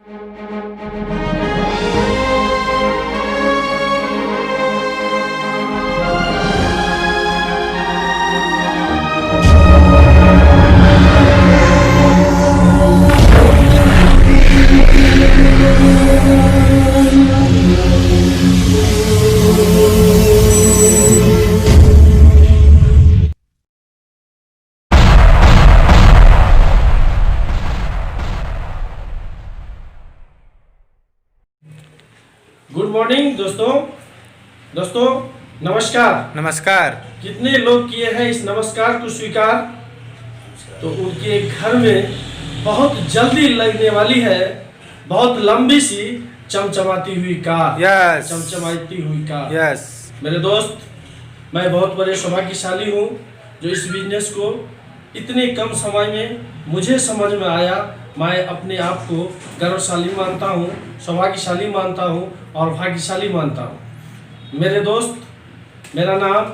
Good morning दोस्तों नमस्कार। कितने लोग किए हैं इस नमस्कार को स्वीकार। तो उनके घर में बहुत जल्दी लगने वाली है बहुत लंबी सी चमचमाती हुई कार। यस। चमचमाती हुई कार। यस। मेरे दोस्त, मैं बहुत बड़े सौभाग्यशाली हूँ जो इस बिजनेस को इतने कम समय में मुझे समझ में आया। मैं अपने आप को गौरवशाली मानता हूँ, सौभाग्यशाली मानता हूँ और भाग्यशाली मानता हूँ। मेरे दोस्त, मेरा नाम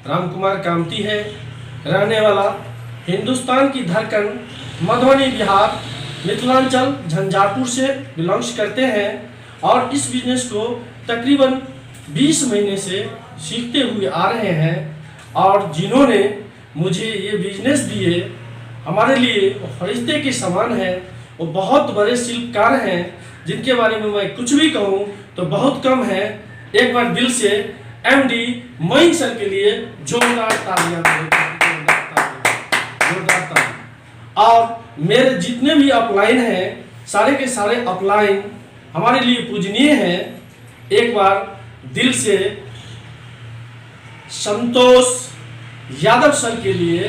राम कुमार कामती है, रहने वाला हिंदुस्तान की धड़कन मधुबनी बिहार मिथिलांचल झंझारपुर से बिलोंग्स करते हैं और इस बिजनेस को तकरीबन 20 महीने से सीखते हुए आ रहे हैं। और जिन्होंने मुझे ये बिजनेस दिए, हमारे लिए वो फरिश्ते के समान है, वो बहुत बड़े शिल्पकार हैं जिनके बारे में मैं कुछ भी कहूँ तो बहुत कम है। एक बार दिल से एमडी मोइन सर के लिए जोरदार तालियां। और मेरे जितने भी अपलाइन हैं, सारे के सारे अपलाइन हमारे लिए पूजनीय हैं। एक बार दिल से संतोष यादव सर के लिए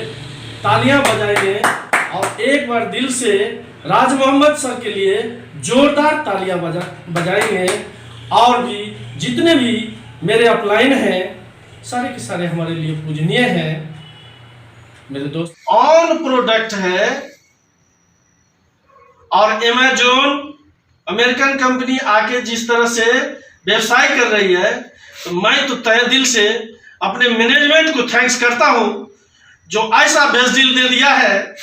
तालियां बजाएंगे और एक बार दिल से राज मोहम्मद सर के लिए जोरदार तालियां बजाएंगे। और भी जितने भी मेरे अपलाइन हैं, सारे के सारे हमारे लिए पूजनीय हैं। मेरे दोस्त, ऑन प्रोडक्ट है और अमेज़न अमेरिकन कंपनी आके जिस तरह से व्यवसाय कर रही है, तो मैं तो तहे दिल से अपने मैनेजमेंट को थैंक्स करता हूं जो ऐसा बेस्ट डील दे दिया है।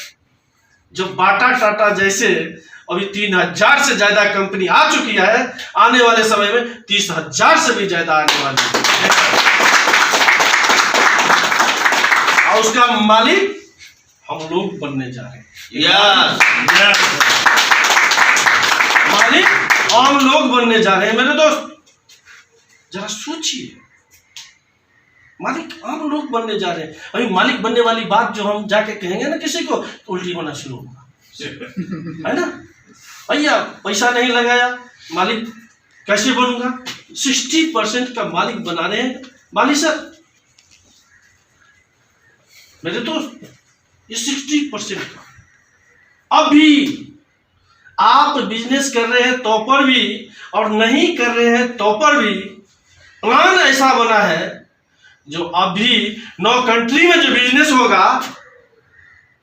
जो बाटा टाटा जैसे अभी 3000 से ज्यादा कंपनी आ चुकी है, आने वाले समय में 30,000 से भी ज्यादा आने वाली है। और उसका मालिक हम लोग बनने जा रहे हैं। मालिक हम लोग बनने जा रहे हैं। मेरे दोस्त, जरा सोचिए, मालिक हम लोग बनने जा रहे हैं। अभी मालिक बनने वाली बात जो हम जाके कहेंगे ना किसी को, तो उल्टी होना शुरू होगा, है ना। भैया पैसा नहीं लगाया, मालिक कैसे बनूंगा। 60% का मालिक बना रहे हैं मालिक सर। मेरे दोस्त, ये 60% का। अभी आप बिजनेस कर रहे हैं तो पर भी और नहीं कर रहे हैं तो पर भी प्लान ऐसा बना है जो अभी 9 कंट्री में जो बिजनेस होगा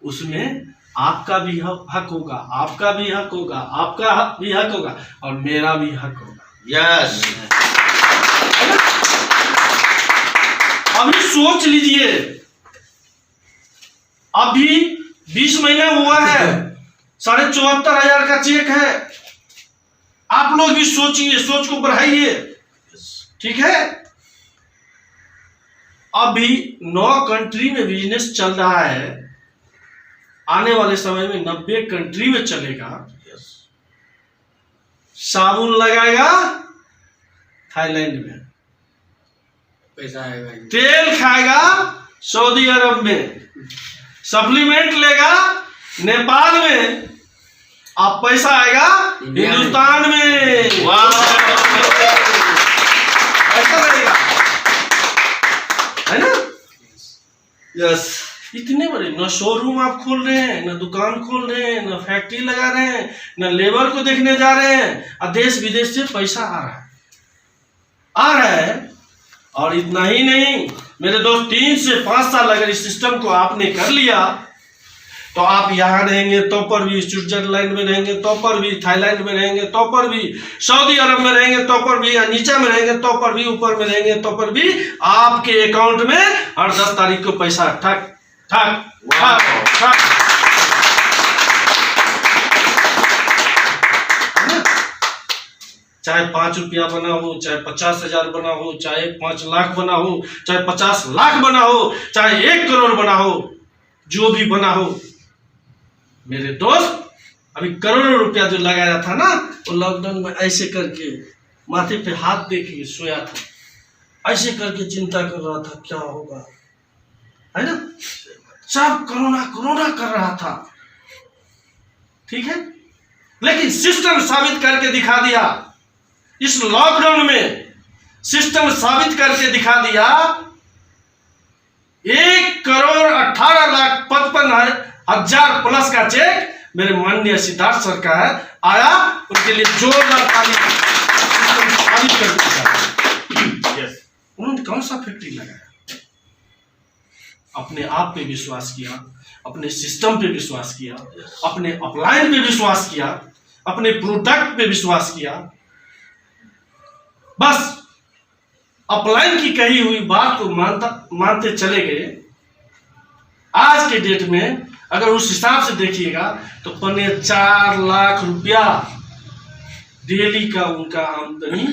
उसमें आपका भी हक होगा, आपका भी हक होगा, आपका भी हक होगा और मेरा भी हक होगा। यस। अभी सोच लीजिए, अभी 20 महीना हुआ है, 74,500 का चेक है। आप लोग भी सोचिए, सोच को बढ़ाइए, ठीक है। अभी 9 कंट्री में बिजनेस चल रहा है, आने वाले समय में 90 कंट्री में चलेगा। साबुन लगाएगा थाईलैंड में, पैसा आएगा। तेल खाएगा सऊदी अरब में, सप्लीमेंट लेगा नेपाल में, अब पैसा आएगा हिंदुस्तान में। वाह, ऐसा रहेगा, है ना। यस। इतने बड़े, न शोरूम आप खोल रहे हैं, न दुकान खोल रहे हैं, न फैक्ट्री लगा रहे हैं, न लेबर को देखने जा रहे हैं, और देश विदेश से पैसा आ रहा है। और इतना ही नहीं मेरे दोस्त, 3 से 5 साल अगर इस सिस्टम को आपने कर लिया तो आप यहाँ रहेंगे तो पर भी, स्विट्जरलैंड में रहेंगे तो पर भी, थाईलैंड में रहेंगे तो पर भी, सऊदी अरब में रहेंगे तो पर भी, या नीचे में रहेंगे तो पर भी, ऊपर में रहेंगे तो पर भी, आपके अकाउंट में हर 10 तारीख को पैसा ठक ठक ठक ठक। चाहे 5 रुपया बना हो, चाहे 50,000 बना हो, चाहे 5 लाख बना हो, चाहे 50 लाख बना हो, चाहे 1 करोड़ बना हो, जो भी बना हो। मेरे दोस्त, अभी करोड़ों रुपया जो लगाया था ना, वो लॉकडाउन में ऐसे करके माथे पे हाथ दे के सोया था, ऐसे करके चिंता कर रहा था क्या होगा, है ना। सब कोरोना कोरोना कर रहा था, ठीक है। लेकिन सिस्टम साबित करके दिखा दिया, इस लॉकडाउन में सिस्टम साबित करके दिखा दिया। 1,18,55,000 प्लस का चेक मेरे माननीय सिद्धार्थ सर का है, आया। उनके लिए जोरदार ताली। सिस्टम साबित करके दिखा। उन्होंने कौन सा फैक्ट्री लगाया? अपने आप पे विश्वास किया, अपने सिस्टम पे विश्वास किया, अपने अपलाइन पे विश्वास किया, अपने प्रोडक्ट पे विश्वास किया। बस अपलाइन की कही हुई बात को मानते चले गए। आज के डेट में अगर उस हिसाब से देखिएगा तो 4 लाख रुपया डेली का उनका आमदनी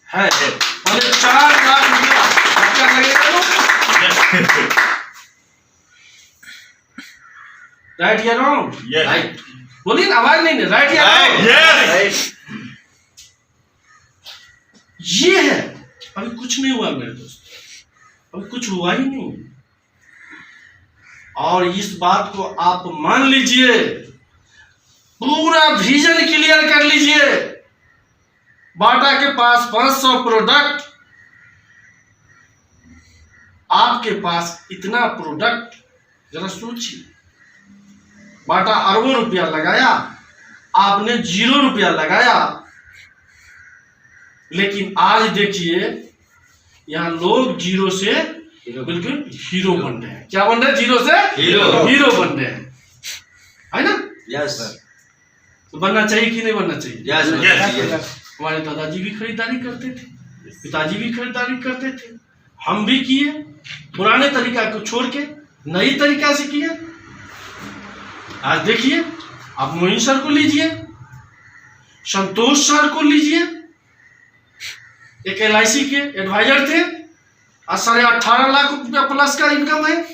है। 4 लाख रुपया क्या लगेगा? राइट या रॉन्ग? राइट बोलिए ना, आवाज नहीं, राइट या रॉन्ग? ये है। अभी कुछ नहीं हुआ मेरे दोस्त, अभी कुछ हुआ ही नहीं। और इस बात को आप मान लीजिए, पूरा विजन क्लियर कर लीजिए। बाटा के पास 500 प्रोडक्ट, आपके पास इतना प्रोडक्ट, जरा सोचिए। बाटा अरबों रुपया लगाया, आपने 0 रुपया लगाया। लेकिन आज देखिए, यहां लोग 0 से बिल्कुल हीरो बन रहे हैं। क्या बन रहे हैं? 0 से हीरो बन रहे हैं, है ना। यस तो बनना चाहिए कि नहीं बनना चाहिए? यस। हमारे दादाजी भी खरीदारी करते थे, पिताजी भी खरीदारी करते थे, हम भी किए। पुराने तरीका को छोड़ के नई तरीका से किए। आज देखिए, आप मोइन सर को लीजिए, संतोष सर को लीजिए, एक LIC के एडवाइजर थे, आज 18.5 लाख रुपया प्लस का इनकम है।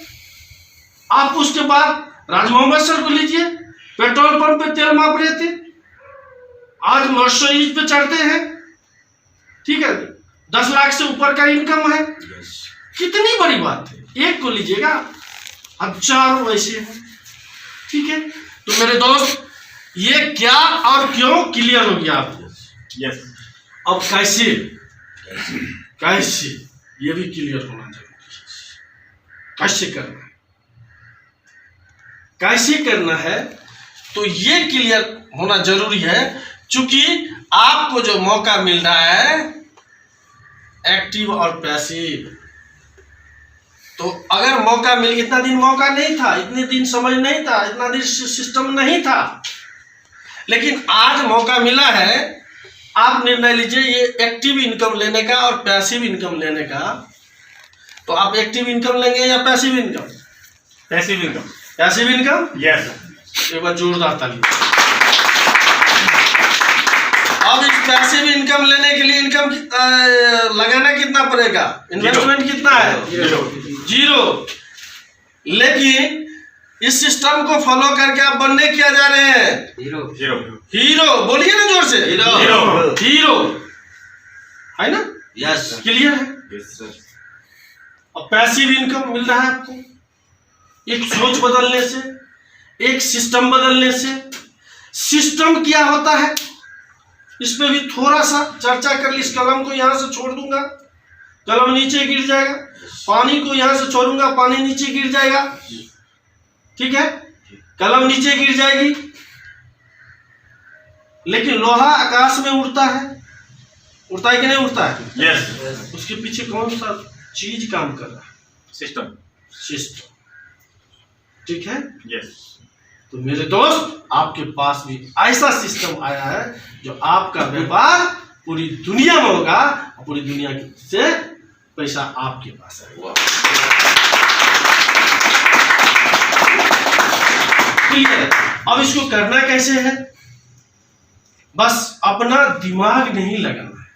आप उसके बाद राज मोहम्मद सर को लीजिए, पेट्रोल पंप पे तेल माप रहे थे, आज मर्सिडीज पे चढ़ते हैं, ठीक है। 10 लाख से ऊपर का इनकम है। कितनी बड़ी बात है। एक को लीजिएगा, अब 4 वैसे हैं, ठीक है। तो मेरे दोस्त, ये क्या और क्यों क्लियर हो गया आपको? यस। अब कैसे ये भी क्लियर होना जरूरी है। कैसे करना है तो ये क्लियर होना जरूरी है। क्योंकि आपको जो मौका मिल रहा है एक्टिव और पैसिव, तो अगर मौका मिल, इतना दिन मौका नहीं था, इतने दिन समझ नहीं था, इतना दिन सिस्टम नहीं था, लेकिन आज मौका मिला है। आप निर्णय लीजिए ये एक्टिव इनकम लेने का और पैसिव इनकम लेने का। तो आप एक्टिव इनकम लेंगे या passive income? Passive income. Passive income? Yes. एक बार जोरदार ताली। अब इस पैसिव इनकम लेने के लिए इनकम लगाना कितना पड़ेगा? इन्वेस्टमेंट कितना है? 0। लेकिन इस सिस्टम को फॉलो करके आप बनने क्या जा रहे हैं? हीरो। बोलिए ना जोर से, हीरो, है ना। यस। क्लियर है? Yes sir. अब पैसिव इनकम मिल रहा है आपको एक सोच बदलने से, एक सिस्टम बदलने से। सिस्टम क्या होता है इस पे भी थोड़ा सा चर्चा कर ली। इस कलम को यहां से छोड़ दूंगा, कलम नीचे गिर जाएगा। पानी को यहां से छोड़ूंगा, पानी नीचे गिर जाएगा, ठीक है। कलम नीचे गिर जाएगी। लेकिन लोहा आकाश में उड़ता है कि नहीं उड़ता है? यस। उसके पीछे कौन सा चीज काम कर रहा है? सिस्टम। ठीक है। यस। तो मेरे दोस्त, आपके पास भी ऐसा सिस्टम आया है जो आपका व्यापार पूरी दुनिया में होगा, पूरी दुनिया से पैसा आपके पास आएगा। क्लियर? अब इसको करना कैसे है? बस अपना दिमाग नहीं लगाना है।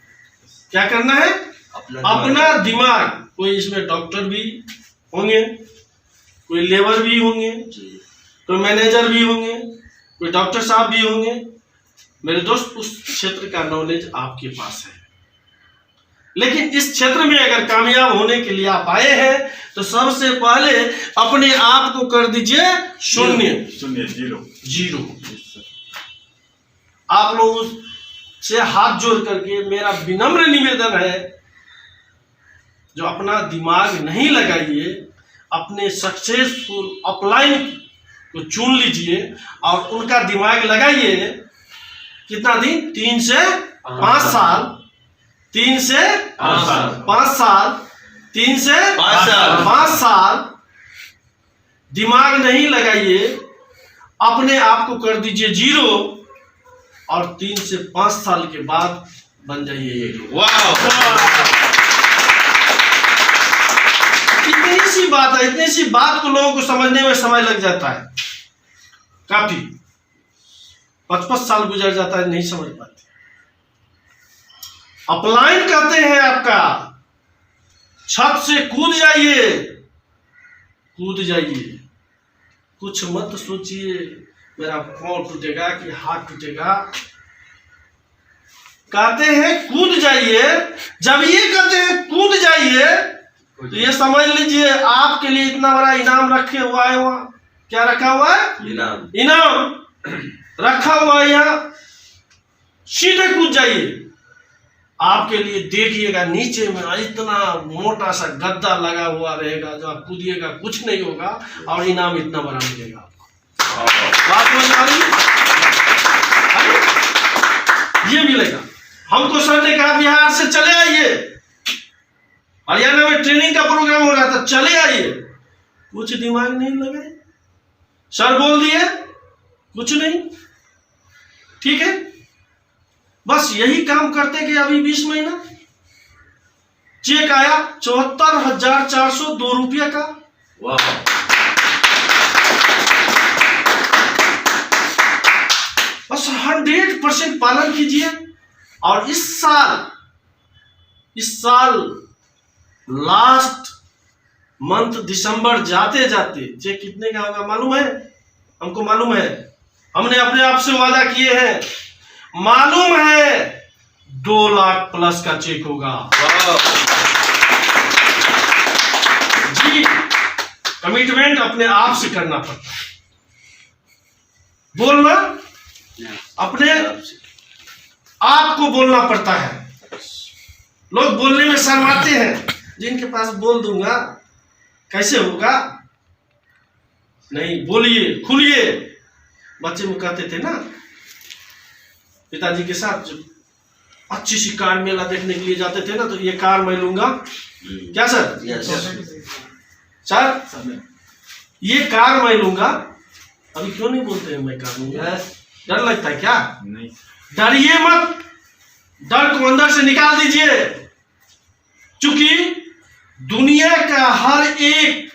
क्या करना है? अपना दिमाग। कोई इसमें डॉक्टर भी होंगे, कोई लेबर भी होंगे, कोई मैनेजर भी होंगे, कोई डॉक्टर साहब भी होंगे। मेरे दोस्त, उस क्षेत्र का नॉलेज आपके पास है, लेकिन इस क्षेत्र में अगर कामयाब होने के लिए आप आए हैं तो सबसे पहले अपने आप को कर दीजिए शून्य। जीरो। आप लोगों से हाथ जोड़ करके मेरा विनम्र निवेदन है, जो अपना दिमाग नहीं लगाइए, अपने सक्सेसफुल अपलाइन को चुन लीजिए और उनका दिमाग लगाइए। कितना दिन? 3 से 5 साल। 3 से 5 साल। 3 से 5 साल दिमाग नहीं लगाइए, अपने आप को कर दीजिए जीरो और 3 से 5 साल के बाद बन जाइए हीरो। इतनी सी बात है, इतनी सी बात को लोगों को समझने में समय लग जाता है, काफी 5-5 साल गुजर जाता है, नहीं समझ पाते। अपलाइन कहते हैं आपका, छत से कूद जाइए, कूद जाइए। कुछ मत सोचिए मेरा पांव टूटेगा कि हाथ टूटेगा। कहते हैं कूद जाइए। जब ये कहते हैं कूद जाइए तो ये समझ लीजिए आपके लिए इतना बड़ा इनाम रखे हुआ है। वहां क्या रखा हुआ है? इनाम रखा हुआ है। यहाँ सीधे कूद जाइए। आपके लिए देखिएगा नीचे में इतना मोटा सा गद्दा लगा हुआ रहेगा, जो आप कूदिएगा कुछ नहीं होगा और इनाम इतना बड़ा मिलेगा आपको। बात समझ आ रही है? ये मिलेगा। हमको सर ने कहा बिहार से चले आइए, हरियाणा में ट्रेनिंग का प्रोग्राम हो रहा था, चले आइए। कुछ दिमाग नहीं लगे, सर बोल दिए कुछ नहीं। ठीक है, बस यही काम करते कि अभी 20 महीना चेक आया 74,402 रुपया का। बस 100% पालन कीजिए। और इस साल लास्ट मंथ दिसंबर जाते जाते चेक कितने का होगा मालूम है? हमको मालूम है, हमने अपने आप से वादा किए हैं, मालूम है 2 लाख प्लस का चेक होगा। जी, कमिटमेंट अपने आप से करना पड़ता है। बोलना अपने आप को बोलना पड़ता है। लोग बोलने में शर्माते हैं, जिनके पास बोल दूंगा कैसे होगा। नहीं, बोलिए, खुलिए। बच्चे में कहते थे ना, पिताजी के साथ जब अच्छी सी कार मेला देखने के लिए जाते थे ना, तो ये कार मैं लूंगा। क्या सर? सर ये कार मैं लूंगा। अभी क्यों नहीं बोलते हैं मैं कार लूंगा? डर लगता है क्या? नहीं, डरिए मत। डर को अंदर से निकाल दीजिए, क्योंकि दुनिया का हर एक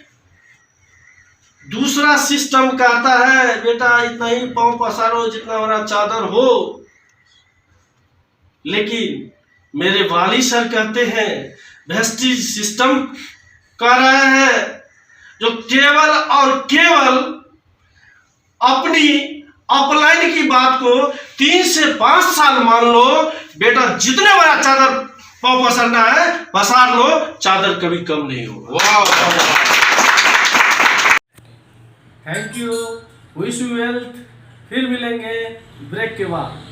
दूसरा सिस्टम कहता है बेटा इतना ही पांव पसारो जितना बड़ा चादर हो। लेकिन मेरे वाली सर कहते हैं वेस्टीज सिस्टम कह रहे हैं, जो केवल और केवल अपनी अपलाइन की बात को 3 से 5 साल मान लो। बेटा जितने बड़ा चादर पांव पसारना है पसार लो, चादर कभी कम नहीं होगा। Thank you, wish you wealth. फिर मिलेंगे ब्रेक के बाद।